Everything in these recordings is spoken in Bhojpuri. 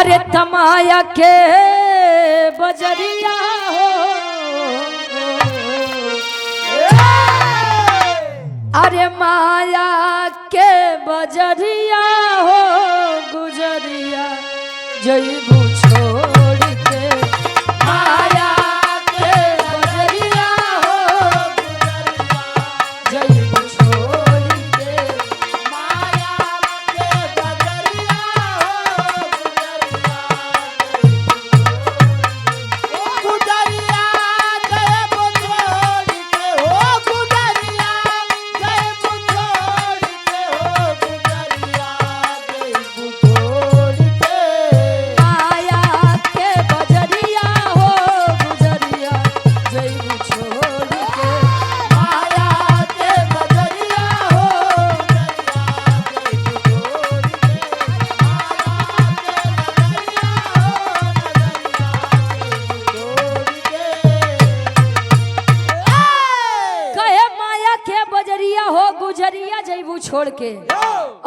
अरे तमाया के बजरिया हो, अरे माया के बजरिया हो, गुजरिया जइबू छोड़ के। माया के बजरिया हो, गुजरिया जइबू छोड़ के। माया के बजरिया हो, गुजरिया जइबू छोड़ के। हो गुजरिया जइबू छोड़ के। हो गुजरिया जइबू छोड़ के। माया के बजरिया हो, गुजरिया जइबू छोड़ के। माया के बजरिया हो, कहे माया के बजरिया हो, गुजरिया जइबू छोड़ के।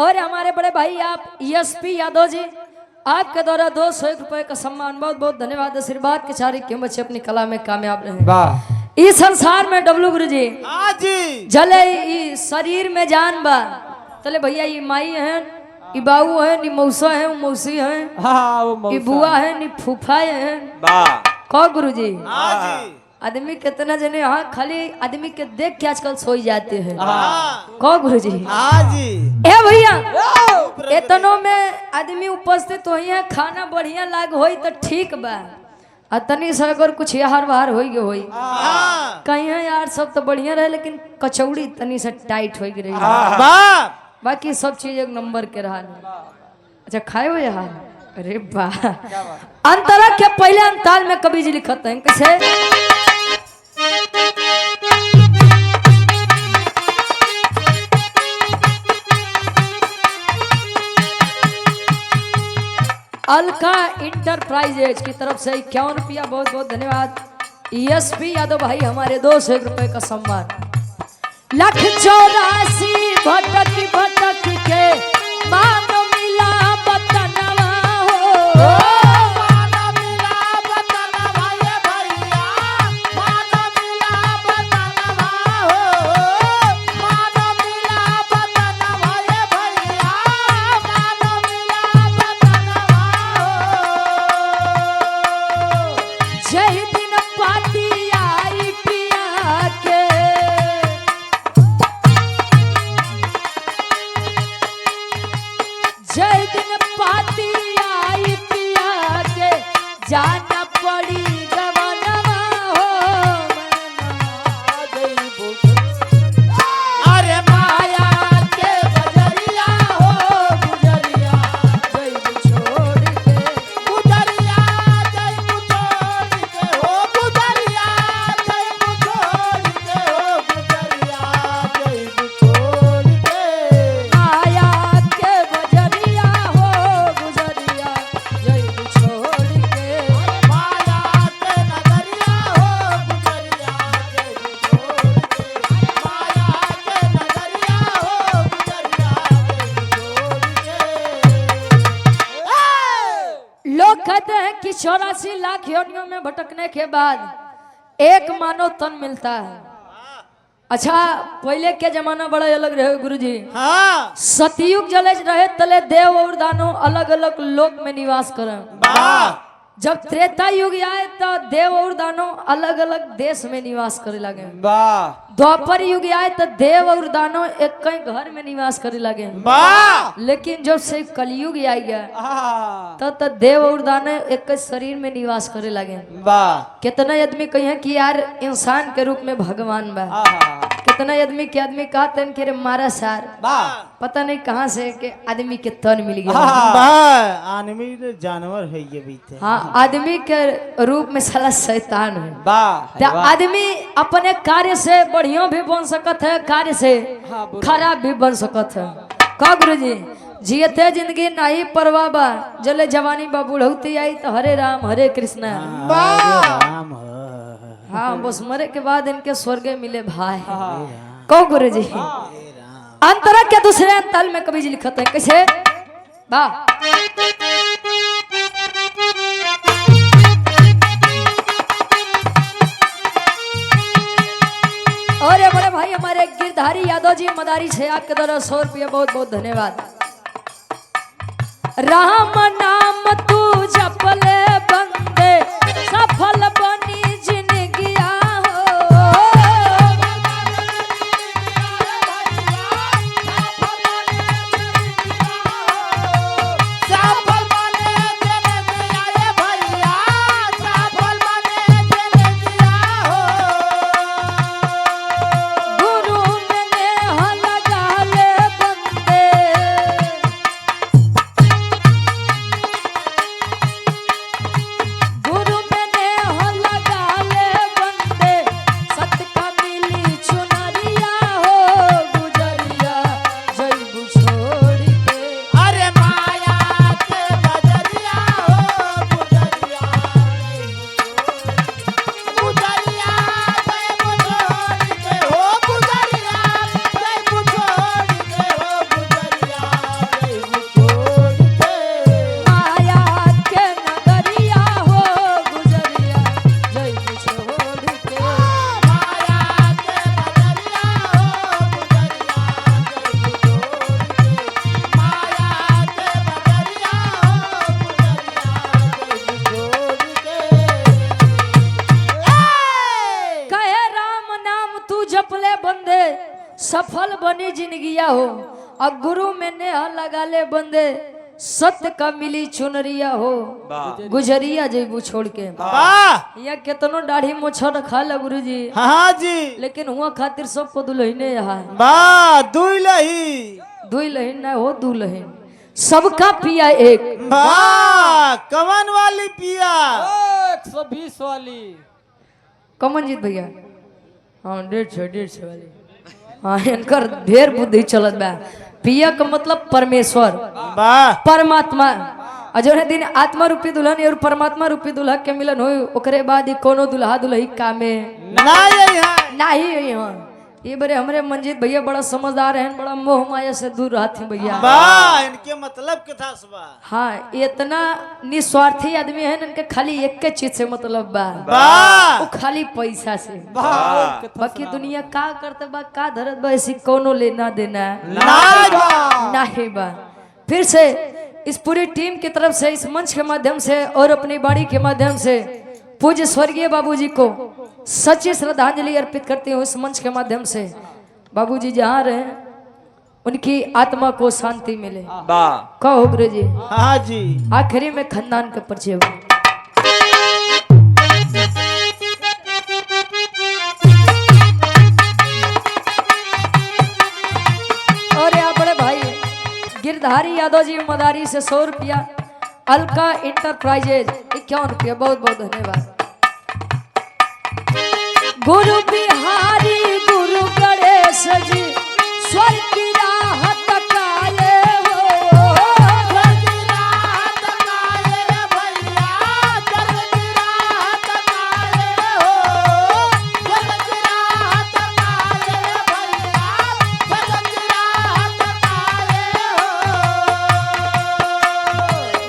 और हमारे बड़े भाई आप एसपी यादव जी, आपके द्वारा 201 रुपए का सम्मान, बहुत बहुत धन्यवाद। आशीर्वाद के चारी कीमत से अपनी कला में कामयाब रहे। वाह इस संसार में डब्लू गुरु जी हाँ जी जले ई शरीर में जान बा, चले भैया ये माई है, ई बाबू है, नी मौसा है, मौसी है, हाँ वो ई मौसा बुआ है, नी फूफा है। वाह कहो गुरु जी हाँ जी आदमी कितना जने यहाँ खाली आदमी के देख के आजकल सोई जाते हैं। हाँ कहो गुरु जी हाँ जी ए भैया इतनों में आदमी उपस्थित हो है, खाना बढ़िया लाग होई तो ठीक बा, आ तनी से अगर कुछ यार बाहर हो गए होई हाँ कहीं यार सब तो बढ़िया रहे, लेकिन कचौड़ी तनी से टाइट हो गई। वाह बाकी सब चीज एक नंबर के रहा। अच्छा खाए हो यार, अरे वाह। अंतरा के पहले अंताल में कवि जी लिखत हैं कैसे, अलका इंटरप्राइजेज की तरफ से 51 रुपया, बहुत बहुत धन्यवाद। एसपी यादव भाई हमारे 201 रुपए का सम्मान। 184 भटक भटक के मानो मिला बतनवा हो, मानो मिला बतनवा ये भैया, मानो मिला बतनवा हो, मानो मिला बतनवा ये भैया, मानो मिला बतनवा हो। जय दिन पाती आई पिया के, जय दिन पाती आई पिया के, जाना पड़ी गवनवा हो, अरे माया के बजरिया हो, गुजरिया जइबू छोड़ के। गुजरिया जइबू छोड़ के। हो गुजरिया जइबू छोड़ के। हो गुजरिया जइबू छोड़ के। माया के बजरिया हो, गुजरिया जइबू छोड़ के। माया के नगरिया हो, गुजरिया जइबू छोड़ के। माया के नगरिया हो, गुजरिया जइबू छोड़ के। लोग कहते हैं कि 84 लाख योनियों में भटकने के बाद एक मानव तन मिलता है। अच्छा पहले के जमाना बड़ा अलग रहे गुरुजी। हाँ सतयुग जले रहे तले देव और दानव अलग अलग लोक में निवास करें। वाह जब त्रेता युग आए तो देव और दानव अलग अलग देश में निवास करे लगे। वाह द्वापर युग आए तो देव और दानव एक कई घर में निवास करे लगे। वाह लेकिन जब से कलयुग आ गया हाँ तो देव और दानव एक शरीर में निवास करे लगे। वाह कितना आदमी कहे कि यार इंसान के रूप में भगवान बा, हाँ कितना आदमी के आदमी कहते हैं कि अरे मारा सार वाह पता नहीं कहाँ से के आदमी के तन मिल गया। वाह आदमी जानवर है ये भी थे। हाँ आदमी के रूप में साला शैतान है। वाह तो आदमी अपने कार्य से बढ़िया भी बन सकत है, कार्य से हाँ, खराब भी बन सकत है। का गुरु जी जियते जिंदगी नहीं परवाह बा, जले जवानी बा बुढ़ौती आई तो हरे राम हरे कृष्ण। राम हाँ बस मरे के बाद इनके स्वर्ग मिले भाई। कहो गुरु जी अंतरा के दूसरे अंतल में कवि जी लिखते हैं कैसे, वाह और ये बड़े भाई हमारे गिरधारी यादव जी मदारी से आपके द्वारा 100 रुपये बहुत बहुत धन्यवाद। राम नाम तू जपले बंदे सफल बनी जिंदगिया हो। गुरु में नेह लगा ले बंदे गुरु में नेह लगा ले बंदे सत का मिली चुनरिया हो गुजरिया जैबू छोड़ के। अरे माया के बजरिया हो गुजरिया गुजरिया जय बुझोड़ के हो गुजरिया जय बुझोड़ के हो गुजरिया जय बुझोड़ के। माया के नगरिया हो गुजरिया जैबू छोड़ के। माया के बजरिया हो गुजरिया जय बुझोड़ के। माया के बजरिया हो गुजरिया जय बुझोड़ के। कहे राम नाम तू जपले बंदे सफल बनी जिंदगिया हो और गुरु में नेह लगा ले बंदे सत्य का मिली चुनरिया हो गुजरिया जैबू छोड़ के। वाह यहाँ केतनो दाढ़ी मोछा रखा ला गुरु जी हाँ जी लेकिन हुआ खातिर सबको दुल्हने यहाँ वाह दुलही दुल्हन ना हो दुल्हन सबका पिया एक। वाह कमन वाली पिया 120 वाली कमन जीत भैया हाँ 150 वाली हाँ इनकर ढेर बुद्धि चलत बा। पिया का मतलब परमेश्वर वाह परमात्मा और जो दिन आत्मा रूपी दुल्हन और परमात्मा रूपी दुल्हा के मिलन हो ओकरे बाद ही कोनो दुल्हा दुल्ही कामे ना यही है नहीं है यहाँ। ये बड़े हमरे मंजीत भैया बड़ा समझदार हैं बड़ा मोह माया से दूर रहते भैया। वाह इनके मतलब के था सबा हाँ इतना निस्वार्थी आदमी है इनके खाली एक के चीज से मतलब बा वाह वो खाली पैसा से। वाह बाकी दुनिया का करते बा का धरत बा ऐसी कोनो लेना देना ना नहीं बा। फिर से इस पूरी टीम की तरफ से इस मंच के माध्यम से और अपनी बाड़ी के माध्यम से पूज्य स्वर्गीय बाबूजी को सच्ची श्रद्धांजलि अर्पित करती हूँ। इस मंच के माध्यम से बाबूजी जहाँ रहे उनकी आत्मा को शांति मिले। कहो गुरु जी हाँ जी आखिरी में खानदान का परिचय हो। और यहाँ बड़े भाई गिरधारी यादव जी मदारी से 100 रुपया अलका इंटरप्राइजेज 51 रुपया बहुत बहुत धन्यवाद। गुरु बिहारी गुरु गणेश जी स्वर्ग की राह तकाए हो।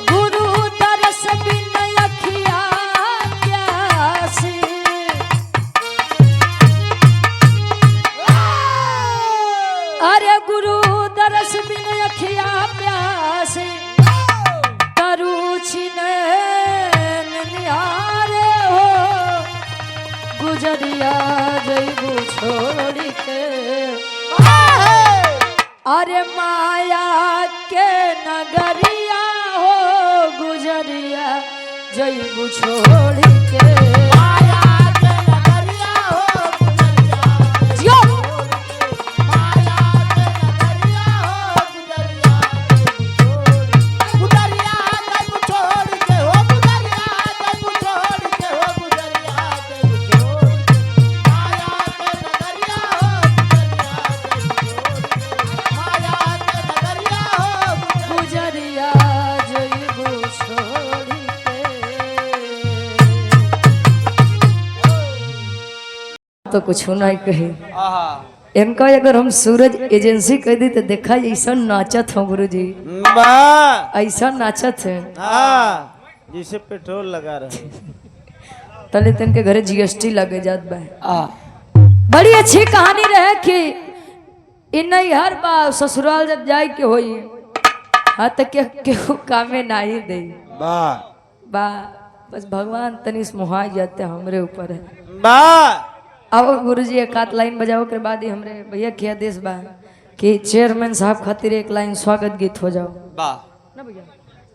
गुरु तरस बिन अखिया प्यासी अरे गुरु दरस बिन अखिया प्यासे तरुचि नैन निहारे हो गुजरिया जैबू छोड़ के। अरे माया के नगरिया हो गुजरिया जैबू छोड़ के। जियो। गुजरिया जैबू छोड़ के। तो कुछ नहीं कहे इनका अगर हम सूरज एजेंसी कह दी तो देखा ऐसा नाचत हो गुरु जी वाह ऐसा नाचत है हाँ जिसे पेट्रोल लगा रहे तले तन के घरे जीएसटी लगे जात बा बड़ी अच्छी कहानी रहे कि इन हर बार ससुराल जब जाए के होई हाँ तो केहू कामे नहीं दे वाह बा बस भगवान तनिस मुहाई जाते हमरे ऊपर है वाह। अब गुरुजी एक आध लाइन बजाओ के बाद ही हमरे भैया के आदेश बा कि चेयरमैन साहब खातिर एक लाइन स्वागत गीत हो जाओ ना भैया।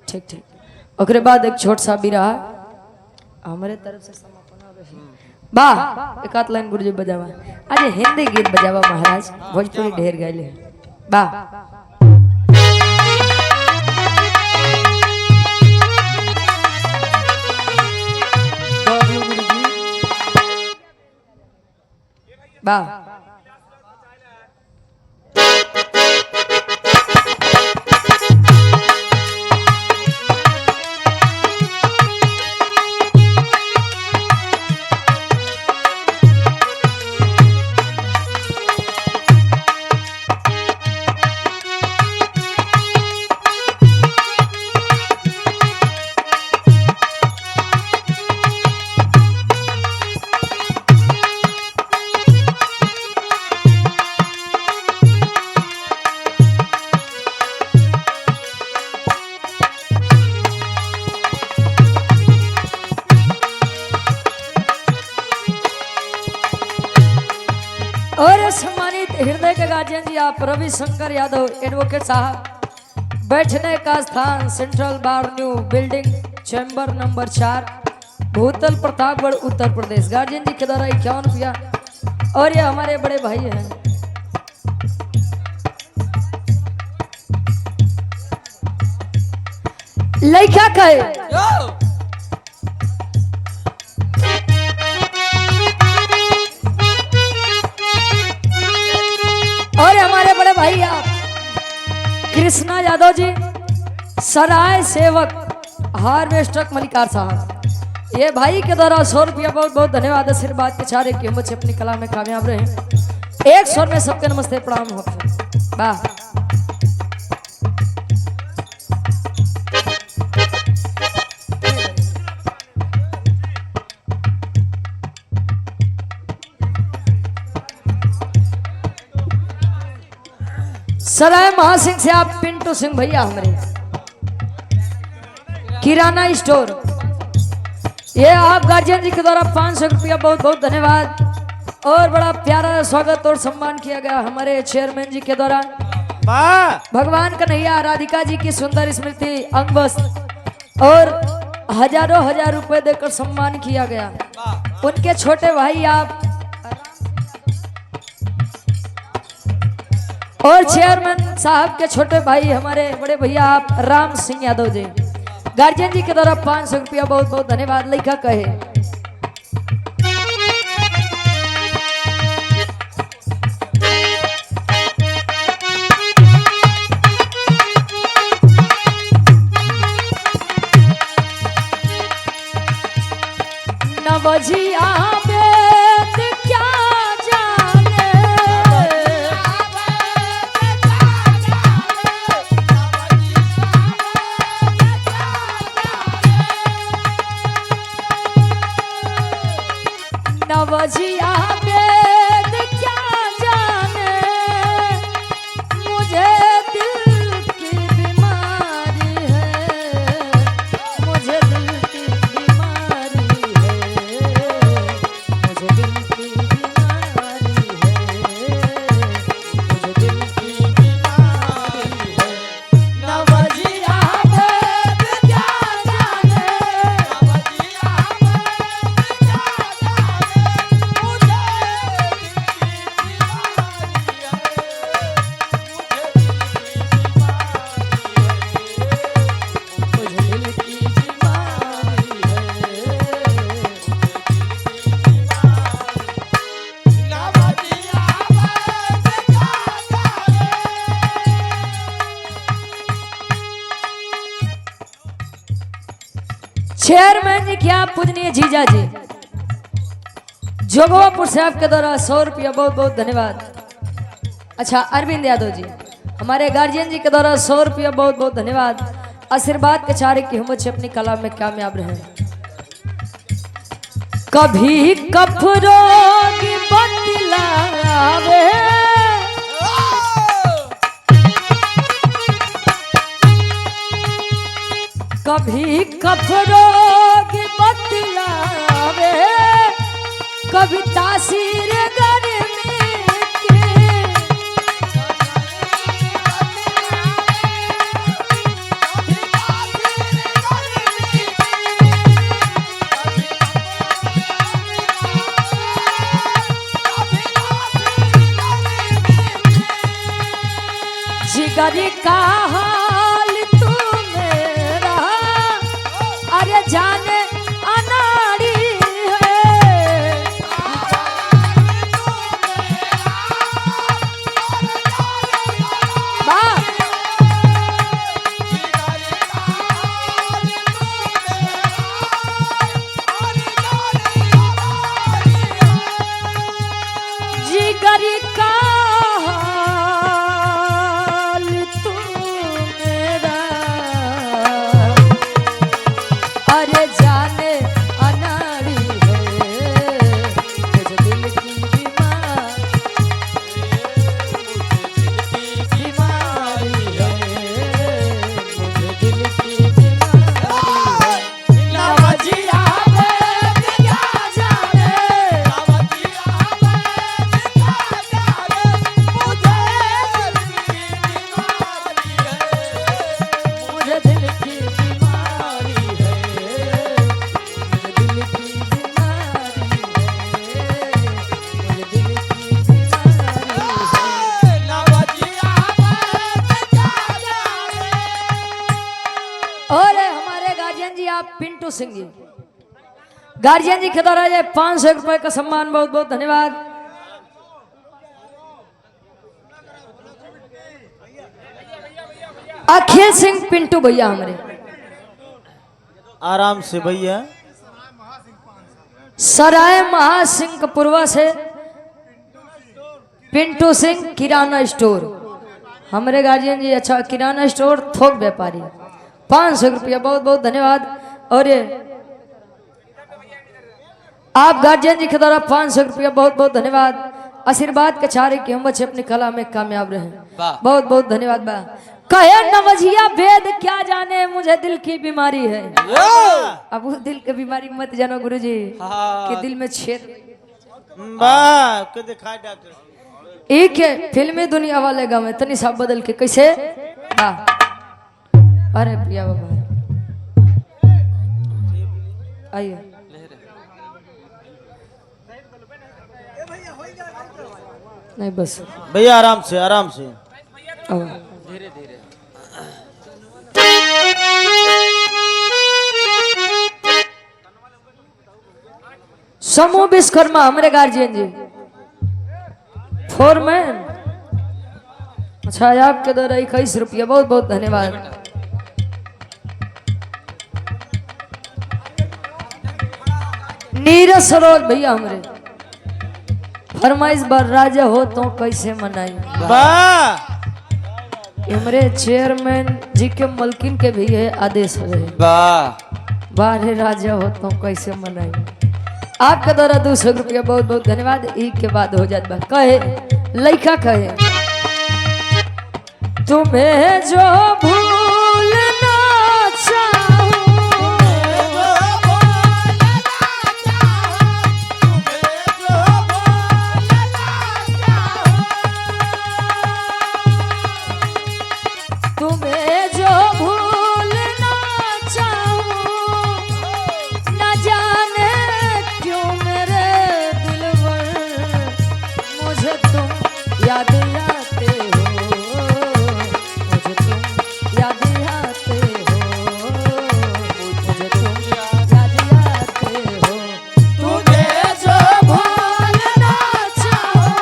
ठीक ठीक ओकरे बाद एक छोट सा भी रहा हमारे तरफ से समापन हो रही बा एक आध लाइन गुरुजी बजावा आज हिंदी गीत बजावा महाराज भोजपुरी ढेर गायले बा बा और सम्मानित हृदय के गार्जियन जी आप रविशंकर यादव एडवोकेट साहब बैठने का स्थान central bar new building chamber number 4 भूतल प्रतापगढ़ उत्तर प्रदेश गार्जियन जी के द्वारा 51 रुपया और ये हमारे बड़े भाई हैं लइका कहे और हमारे बड़े भाई आप कृष्णा यादव जी सराय सेवक हार्वेस्टर मलिकार साहब ये भाई के द्वारा 100 रुपया बहुत बहुत धन्यवाद आशीर्वाद के चारे की हिम्मत से अपनी कला में कामयाब रहे। एक स्वर में सबके नमस्ते प्रणाम हो वाह। सराय महासिंह से आप पिंटू सिंह भैया हमारे किराना स्टोर ये आप गार्जियन जी के द्वारा 500 रुपया बहुत बहुत धन्यवाद और बड़ा प्यारा स्वागत और सम्मान किया गया हमारे चेयरमैन जी के द्वारा। भगवान कन्हैया राधिका जी की सुंदर स्मृति अंग वस्त्र और हजारों हजार रुपए देकर सम्मान किया गया। उनके छोटे भाई आप और चेयरमैन साहब के छोटे भाई हमारे बड़े भैया आप राम सिंह यादव जी गार्जियन जी के द्वारा 500 रुपया बहुत बहुत धन्यवाद। लिखा कहे नवजिया नवजिया वेद क्या जाने मुझे दिल की बीमारी है मुझे दिल की बीमारी है मुझे दिल की बीमारी है मुझे दिल की बीमारी है नवजिया वेद क्या जाने चेयरमैन जी क्या पूजनीय जीजा जी जोगवापुर से आपके द्वारा 100 रुपया बहुत बहुत धन्यवाद। अच्छा अरविंद यादव जी हमारे गार्जियन जी के द्वारा 100 रुपया बहुत बहुत धन्यवाद आशीर्वाद के चारे की हिम्मत से अपनी कला में कामयाब रहे। कभी कफरोगी बतला कभी कफरो की बतलावे कभी तासीर गर्मी की जिगरी का हाल तू मेरा अरे जाने अनाड़ी है वाह! जिगरी का हाल तू मेरा अरे जाने अनाड़ी है मुझे दिल की बीमारी है मुझे दिल की बीमारी है नवजिया में क्या जाने मुझे दिल की बीमारी है मुझे दिल की बीमारी है मुझे दिल की बीमारी है और हमारे गार्जियन जी आप पिंटू सिंह जी गार्जियन जी के द्वारा ये 500 रुपए का सम्मान बहुत बहुत धन्यवाद अखिल सिंह पिंटू भैया हमारे आराम से भैया। सराय महासिंहपुरवा से पिंटू सिंह किराना स्टोर हमारे गार्जियन जी अच्छा किराना स्टोर थोक व्यापारी 500 रुपया बहुत बहुत धन्यवाद और ये आप गार्जियन जी के द्वारा 500 रुपया बहुत बहुत धन्यवाद आशीर्वाद के चारे कि हम बच्चे अपनी कला में कामयाब रहे बहुत बहुत धन्यवाद बा कहे नवजिया वेद क्या जाने मुझे दिल की बीमारी है अब वो दिल की बीमारी मत जानो गुरुजी कि दिल में छेद वाह के दिखाए डॉक्टर एक है फिल्मी दुनिया वाले गाँव में तनी साहब बदल के कैसे वाह अरे प्रिया बाबा आइए नहीं बस भैया आराम से आराम से। धीरे धीरे समूह विश्वकर्मा हमारे गार्जियन जी फोरमैन अच्छा आपके द्वारा 21 रुपया बहुत बहुत धन्यवाद नीरज सरोज भैया हमारे फरमाइश बार राजा हो तो कैसे मनाई वाह हमारे चेयरमैन जी के मलकिन के भी है आदेश रहे वाह बारे राजा हो तो कैसे मनाई आपके द्वारा 200 रुपया बहुत बहुत धन्यवाद एक के बाद हो जात बा कहे लइका कहे तुम्हें जो भूलना चाहूं तुम्हें जो भूलना चाहूं न जाने क्यों मेरे दिलवर मुझे तुम याद आते हो मुझे तुम याद आते हो मुझे तुम याद आते हो तुम्हें जो भूलना चाहूं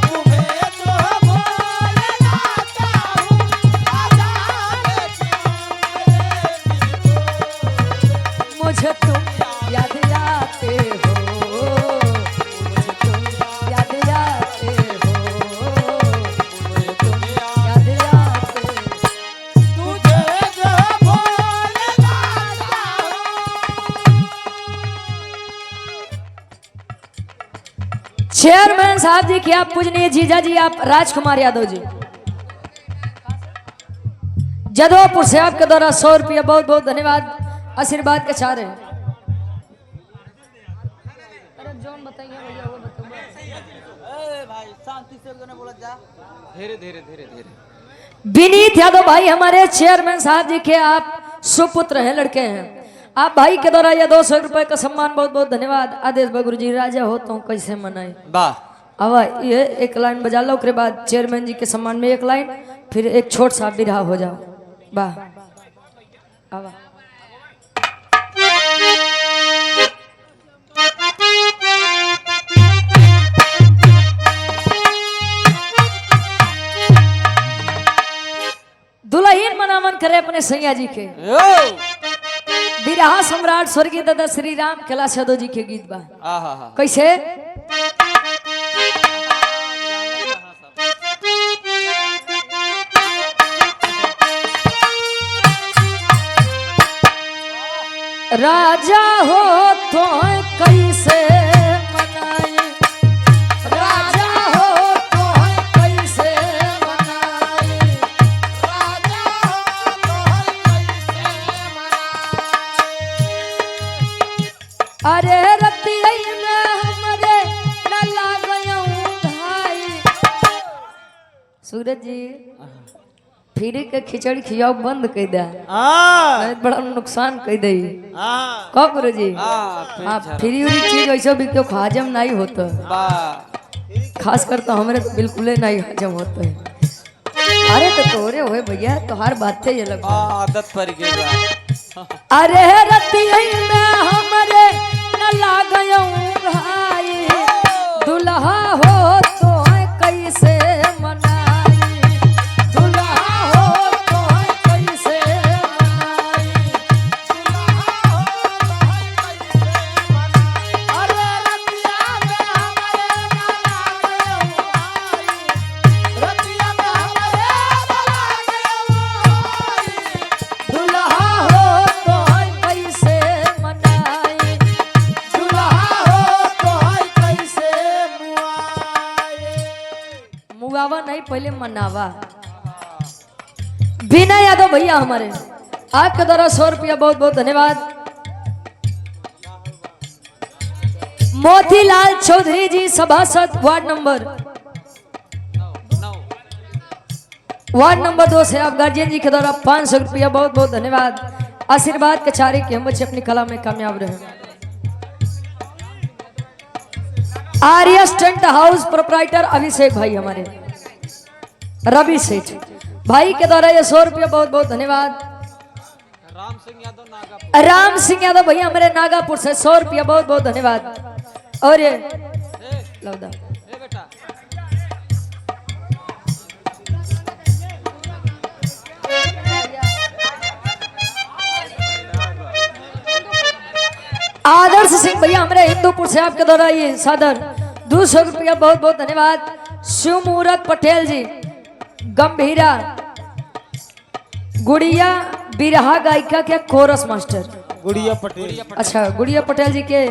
तुम्हें जो भूलना चाहूं मुझे तुम याद आते हो मुझे तुम याद आते हो मुझे तुम याद आते तुझे जो भूलना चेयरमैन साहब जी की आप पूजनीय जीजा जी आप राजकुमार यादव जी जदोपुर से आपके द्वारा 100 रुपया बहुत बहुत धन्यवाद आशीर्वाद के चारे अरे जोन बताइए भैया वो बताओ भाई शांति से बोला जा। धीरे धीरे धीरे धीरे। विनीत यादव भाई हमारे चेयरमैन साहब जी के आप सुपुत्र हैं, लड़के हैं। आप भाई के द्वारा यह 200 रुपए का सम्मान बहुत बहुत धन्यवाद। आदेश गुरु जी राजा हो तो कैसे मनाए। वाह अब ये एक लाइन बजा लो, उसके बाद चेयरमैन जी के सम्मान में एक लाइन, फिर एक छोट सा बिरहा हो जाओ। वाह अब दुल्हन मनावन करे अपने सैया जी के। बिरहा सम्राट स्वर्गीय दादा श्री राम कैलाश यादव जी के गीत बा। कैसे राजा हो तो कैसे मनाए, राजा हो तो कैसे मनाए, राजा हो तो कैसे मनाए। अरे रतिया में हमरे न लागयूं भाई। सूरज जी फिर के खिचड़ी खियाओ बंद कर दे, बड़ा नुकसान कर दे। कब गुरु जी हाँ फ्री उरी चीज वैसे भी क्यों हजम नहीं होता, खास कर तो हमारे तो बिल्कुल नहीं हजम होता है। अरे तो तोरे हुए भैया तो हर बात ये लग आदत पड़ गई। अरे रतिया में हमरे न लागयूं भाई, दुल्हा हो तो कैसे मनाई, दुल्हा हो तो कैसे मनाई, दुल्हा हो तो कैसे मनाई। अरे रतिया में हमरे न लागयूं भाई, रतिया में हमरे न लागयूं भाई, दुल्हा हो तो कैसे मनाई, दुल्हा हो तो कैसे मुआए। मुआवा नहीं पहले मनावा। विनय यादव भैया हमारे आपके द्वारा 100 रुपया बहुत बहुत धन्यवाद। मोतीलाल चौधरी जी सभासद वार्ड नंबर 2 से आप गार्जियन जी के द्वारा 500 रुपया बहुत बहुत धन्यवाद। आशीर्वाद के चारे के हम बच्चे अपनी कला में कामयाब रहे। आर्यस टेंट हाउस प्रोपराइटर अभिषेक भाई हमारे, रवि सेठ भाई के द्वारा ये 100 रुपया बहुत बहुत धन्यवाद। राम सिंह यादव भैया हमारे नागापुर से 100 रुपया बहुत बहुत धन्यवाद। और ये लौदा आदर्श सिंह भैया हमारे हिंदूपुर से आपके द्वारा ये सादर 200 रुपया बहुत बहुत धन्यवाद। शिव मुहूर्त पटेल जी गंभीरा गुड़िया बिरहा गायिका के कोरस मास्टर, गुड़िया पटेल। अच्छा गुड़िया पटेल जी के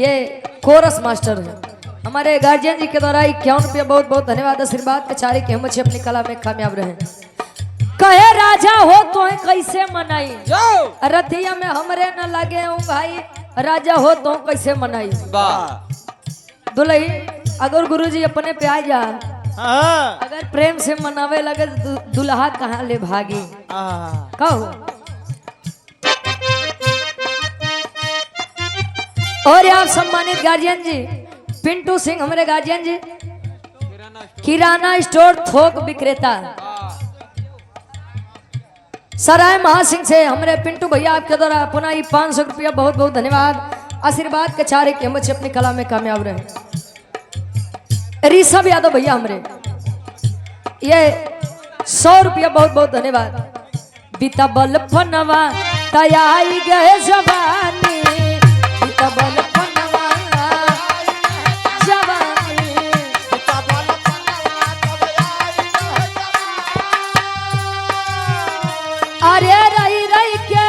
ये कोरस मास्टर है। हमारे गार्जियन जी के द्वारा 51 रुपया बहुत बहुत धन्यवाद। आशीर्वाद के चारे के हम बच्चे अपनी कला में कामयाब रहे। कहे राजा हो तो कैसे मनाई, रतिया में हमरे न लगे हूँ भाई, राजा हो तो कैसे मनाई। दुल्ही अगर गुरुजी अपने पे आ जा, अगर प्रेम से मनावे लगे दुल्हा कहाँ ले भागी। कहो और आप सम्मानित गार्जियन जी पिंटू सिंह हमारे गार्जियन जी किराना स्टोर थोक विक्रेता सराय महासिंह से हमारे पिंटू भैया आपके द्वारा पुनः 500 रुपया बहुत बहुत धन्यवाद। आशीर्वाद के चारे के बच्चे अपनी कला में कामयाब रहे। ऋषभ यादव भैया हमारे ये 100 रुपया बहुत बहुत धन्यवाद। बीता बल फनवा तयाई गए जवानी, बीता बल फनवा जवानी, बीता बल फनवा तयाई गए जवानी। अरे रही रही के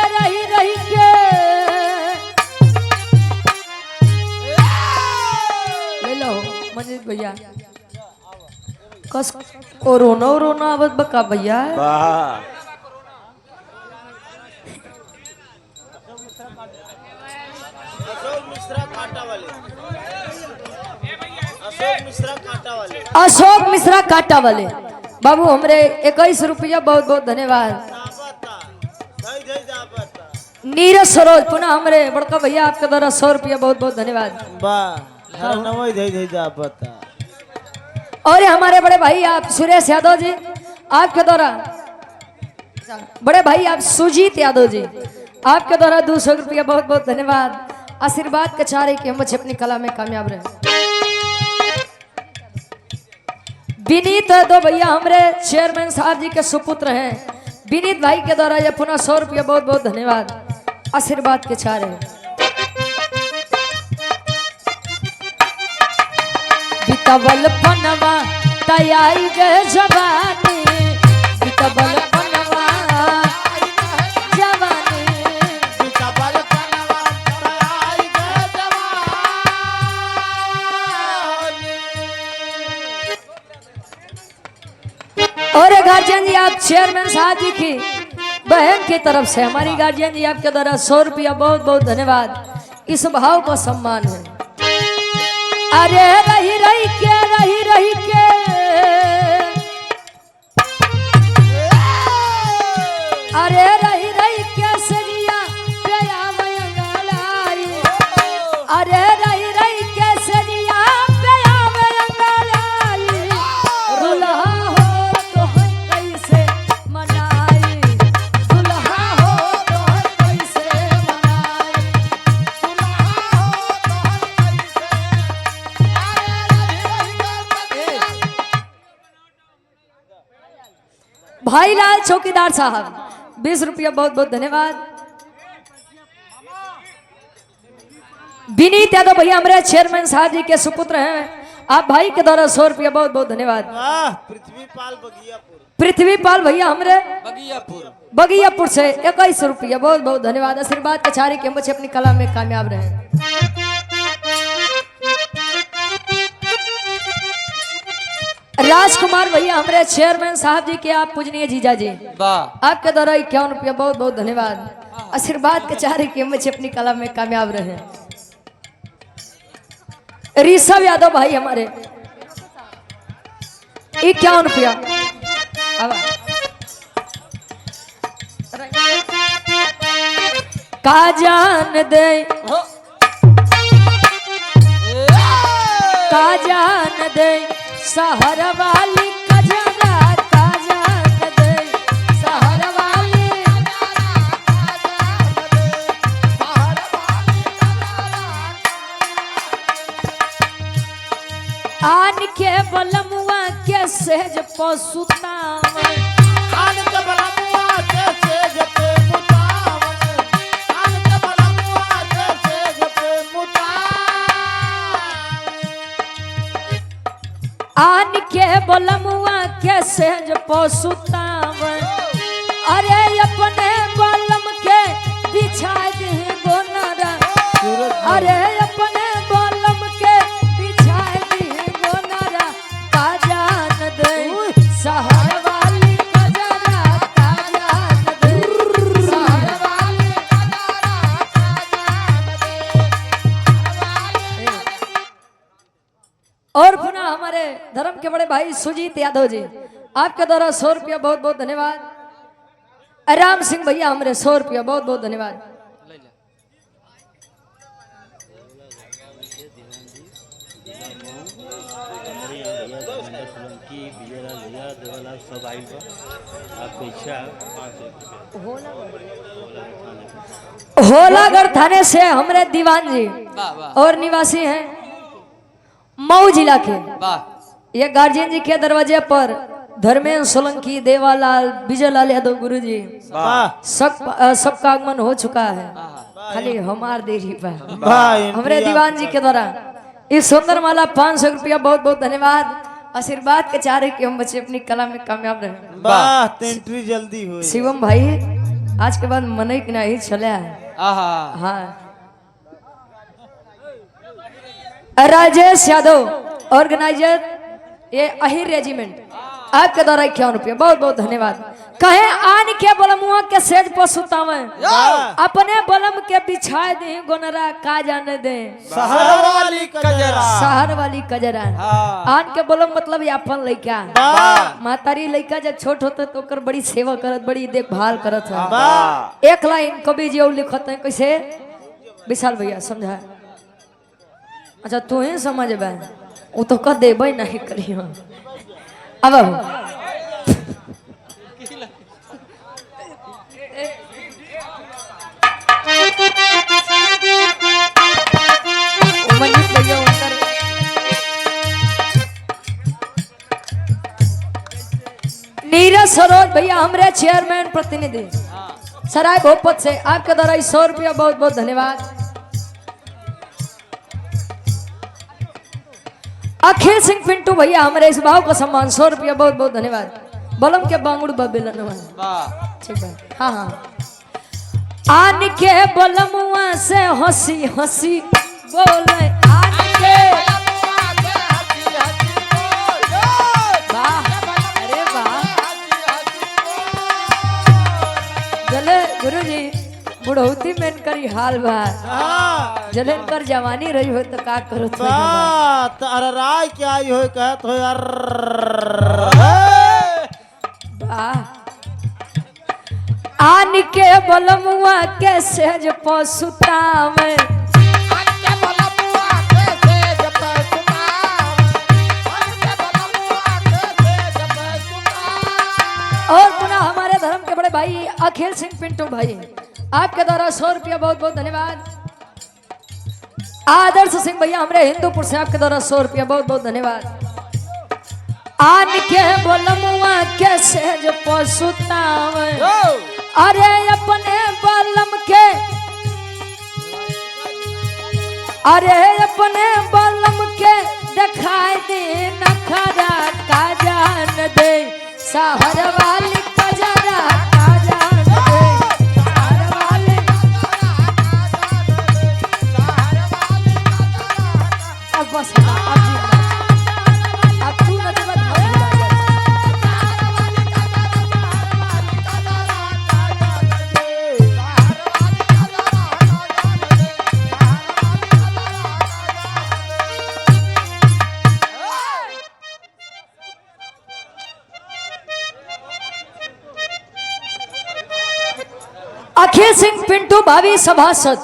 ले लो मंजित भैया कस कोरोना आवत बका भैया। अशोक मिश्रा काटा वाले बाबू हमरे 21 रुपया बहुत बहुत धन्यवाद। नीरज सरोज पुनः हमरे बड़का भैया आपके द्वारा 100 रुपया बहुत बहुत धन्यवाद। और ये हमारे बड़े भाई आप सुरेश यादव जी आपके द्वारा, बड़े भाई आप सुजीत यादव जी आपके द्वारा 200 रुपया बहुत बहुत धन्यवाद। आशीर्वाद के चारे कि हम बच्चे अपनी कला में कामयाब रहे। विनीत दो भैया हमारे चेयरमैन साहब जी के सुपुत्र हैं, विनीत भाई के द्वारा ये पुनः 100 रुपया बहुत बहुत धन्यवाद। आशीर्वाद के चारे बितबल पनवा तैयारी गए जवानी, बितबल पनवा जवानी, बितबल पनवा तैयारी गए जवानी। और गार्जियन जी आप चेयरमैन साहब जी की बहन की तरफ से हमारी गार्जियन जी आपके द्वारा 100 रुपया बहुत बहुत धन्यवाद। इस भाव को सम्मान है। अरे रही रही के अरे रही रही के सजिया प्याया मंगलाई, अरे रही रही के सजिया प्याया मंगलाई, दुल्हा हो तो हम कैसे मनाई, दुल्हा हो तो हम कैसे मनाई, दुल्हा हो तो हम कैसे। भाईलाल चौकीदार साहब 20 रुपया बहुत बहुत धन्यवाद। विनीत यादव भैया हमारे चेयरमैन साहब जी के सुपुत्र हैं, आप भाई के द्वारा 100 रुपया बहुत बहुत धन्यवाद। पृथ्वीपाल बगियापुर, पृथ्वीपाल भैया हमारे बगियापुर बगियापुर से 21 रुपया बहुत बहुत धन्यवाद। आशीर्वाद के चारे के हम बच्चे अपनी कला में कामयाब रहे। राजकुमार भैया हमारे चेयरमैन साहब जी के आप पूजनीय जीजा जी आपके द्वारा 51 रुपया बहुत बहुत धन्यवाद। आशीर्वाद के चारे के हम बच्चे अपनी कला में कामयाब रहे। ऋषभ यादव भाई हमारे 51 रुपया। का जान दे का जान दे शहर वाली कजरा, का जान दे शहर वाली आन के बलमुआ के सहज पसुताव, आन के बलमुआ के सेज पे मुतावन, आन के बलमुआ के सेज पे मुतावन। आन के बलमुआ के सहज पसुताव, अरे अपने बलम के बिछा दे गोनरा, अरे अपने बलम के बिछा दे गोनरा, का जान दे शहर वाली कजरा, का जान दे शहर वाली कजरा, का जान दे। और पुनः हमारे धर्म के बड़े भाई सुजीत यादव जी आपके द्वारा 100 रुपया बहुत बहुत धन्यवाद। राम सिंह भैया हमारे 100 रुपया बहुत बहुत धन्यवाद। होलागढ़ थाने से हमारे दीवान जी और निवासी हैं मऊ जिला के। ये गार्जियन जी के दरवाजे पर धर्मेंद्र सोलंकी, देवालाल, विजयलाल यादव गुरु जी सबका आगमन हो चुका है, खाली हमार देरी पर हमारे दीवान जी के द्वारा इस सुंदर माला 500 रुपया बहुत बहुत धन्यवाद। आशीर्वाद के चारे कि हम बच्चे अपनी कला में कामयाब रहे। वाह एंट्री जल्दी हुई। शिवम भाई आज के बाद मन की नहीं चले है। हाँ राजेश यादव ऑर्गेनाइजर ये अहिर रेजिमेंट आपके द्वारा 51 रुपया, बहुत बहुत धन्यवाद। कहे आन के बलमुआ के सेज पर सुतावे, अपने बलम के बिछाए दे गोनरा का जाने दे शहर वाली कजरा। शहर वाली कजरा। हाँ। आन के बलम मतलब ये अपन लइका, वाह मातारी लइका जब छोट होता तो ओकर बड़ी सेवा करत, बड़ी देखभाल करत है। वाह एक लाइन कवि जी और लिखत है कैसे, विशाल भैया समझा। अच्छा तू ही समझ बे, वो तो कह देबे नहीं करियो। अब मंजीत भैया उनकर नीरज सरोज भैया हमारे चेयरमैन प्रतिनिधि सराय भोपत से आपके द्वारा 100 रुपया, बहुत बहुत धन्यवाद। अखिल सिंह पिंटू भैया हमारे इस भाव का सम्मान 100 रुपया, बहुत बहुत धन्यवाद। बलम के बांगुड़ बबिलन वाह ठीक है। हाँ हाँ आन के बलमुआ से हंसी हंसी बोले, आन के वाह अरे वाह। जले गुरुजी बुढ़ौती में करी हाल बा, हाँ जले कर जवानी रही हो तो का करो तो बात अरे राय क्या आई हो कहत हो यार। आन के बलमुआ के सेज पसुतावे, और पुनः हमारे धर्म के बड़े भाई अखिल सिंह पिंटू भाई आपके द्वारा 100 रुपया, बहुत बहुत धन्यवाद। आदर्श सिंह भैया हमारे हिंदूपुर से आपके द्वारा 100 रुपया, बहुत बहुत धन्यवाद। आन के बलमुआ के सेज पसुतावे, अरे अपने बलम के, अरे अपने बलम के दिखाई दे नखरा का जान दे, शहर वाली कजरा का जान दे, शहर वाली। अब बस अब तू नचबा अखिल सिंह पिंटू भावी सभासद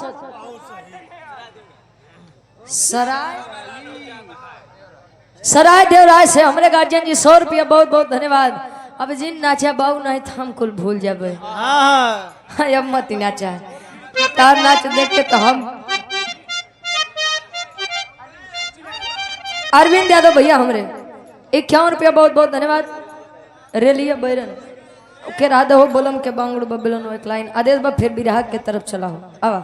सराय देवराय से हमारे गार्जियन जी 100 रुपया, बहुत बहुत धन्यवाद। अब जिन नाचा बाऊ नहीं तो हम कुल भूल जाबे। हाँ अब मत ही नाचा, तार नाच देख के तो हम। अरविंद यादव भैया हमरे 51 रुपया, बहुत बहुत धन्यवाद। रेलिया बैरन के राधा हो बोलम के बांगुड़ बबिलन एक लाइन आदेश बा, फिर बिरहा के तरफ चला हो आवा।